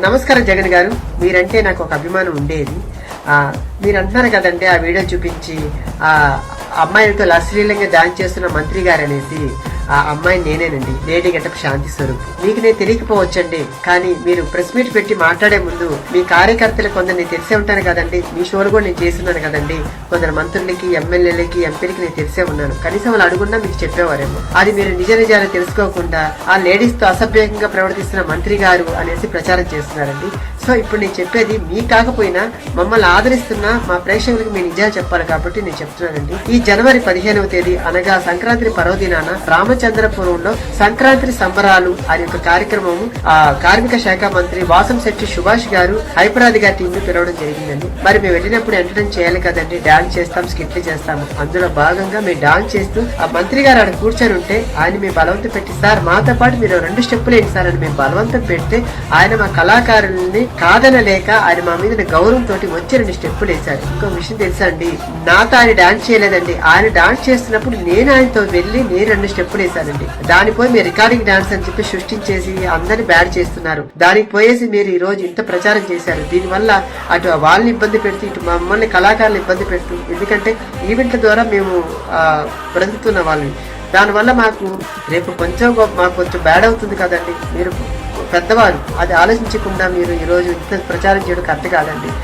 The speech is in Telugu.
నమస్కారం జగన్ గారు. మీరంటే నాకు ఒక అభిమానం ఉండేది. మీరు అంటున్నారు కదండి, ఆ వీడియో చూపించి ఆ అమ్మాయిలతో అశ్లీలంగా డాన్స్ చేస్తున్న మంత్రి గారు అనేసి. ఆ అమ్మాయి నేనేనండి, లేడీ గెటప్ శాంతి స్వరూప్. మీకు నేను తెలియకపోవచ్చండి, కానీ మీరు ప్రెస్ మీట్ పెట్టి మాట్లాడే ముందు మీ కార్యకర్తలు కొందరిని తెలిసే ఉంటాను కదండి. మీ షోలు కూడా నేను చేస్తున్నాను కదండి. కొందరు మంత్రులకి, ఎమ్మెల్యేలకి, ఎంపీలకి నేను తెలిసే ఉన్నాను. కనీసం వాళ్ళు అడుగున్నా మీకు చెప్పేవారేమో. అది మీరు నిజ నిజాలు తెలుసుకోకుండా ఆ లేడీస్ తో అసభ్యంగా ప్రవర్తిస్తున్న మంత్రి గారు అనేసి ప్రచారం చేస్తున్నారండి. సో ఇప్పుడు నేను చెప్పేది మీ కాకపోయినా మమ్మల్ని ఆదరిస్తున్న మా ప్రేక్షకులకు మీ నిజాలు చెప్పాలి కాబట్టి నేను చెప్తున్నానండి. ఈ జనవరి 15వ తేదీ అనగా సంక్రాంతి పర్వదినాన రామచంద్రపురంలో సంక్రాంతి సంబరాలు అనే ఒక కార్యక్రమము కార్మిక శాఖ మంత్రి వాసంశెట్టి సుభాష్ గారు, హైపరాది గారి టీం ను పిలవడం జరిగిందండి. మరి మేము వెళ్ళినప్పుడు ఎంటర్టైన్ చేయాలి కదండి, డాన్స్ చేస్తాం, స్కిట్లు చేస్తాము. అందులో భాగంగా మేము డాన్స్ చేస్తూ ఆ మంత్రి గారు ఆడ కూర్చొని ఉంటే ఆయన మేము బలవంతం పెట్టి, సార్ మాతో పాటు మీరు 2 స్టెప్పులు ఏంటి సార్ అని మేము బలవంతం పెడితే ఆయన మా కళాకారుల్ని కాదనలేక ఆయన మా మీద గౌరవం తోటి వచ్చి 2 స్టెప్పులు వేశారు. ఇంకో విషయం తెలుసా అండి, నాతో ఆయన డాన్స్ చేయలేదండి. ఆయన డాన్స్ చేస్తున్నప్పుడు నేను ఆయనతో వెళ్లి నేను 2 స్టెప్పులు వేశానండి. దానిపోయి మీరు రికార్డింగ్ డాన్స్ అని చెప్పి సృష్టించేసి అందరిని బ్యాడ్ చేస్తున్నారు. దానికి పోయేసి మీరు ఈ రోజు ఇంత ప్రచారం చేశారు. దీనివల్ల అటు వాళ్ళని ఇబ్బంది పెడుతూ, ఇటు మమ్మల్ని కళాకారులు ఇబ్బంది పెడుతూ, ఎందుకంటే ఈవెంట్ల ద్వారా మేము బ్రతుకుతున్న వాళ్ళని. దానివల్ల మాకు రేపు మాకు కొంచెం బ్యాడ్ అవుతుంది కదండి. మీరు పెద్దవారు, అది ఆలోచించకుండా మీరు ఈ రోజు ఇంత ప్రచారం చేయడం కరెక్ట్ కాదండి.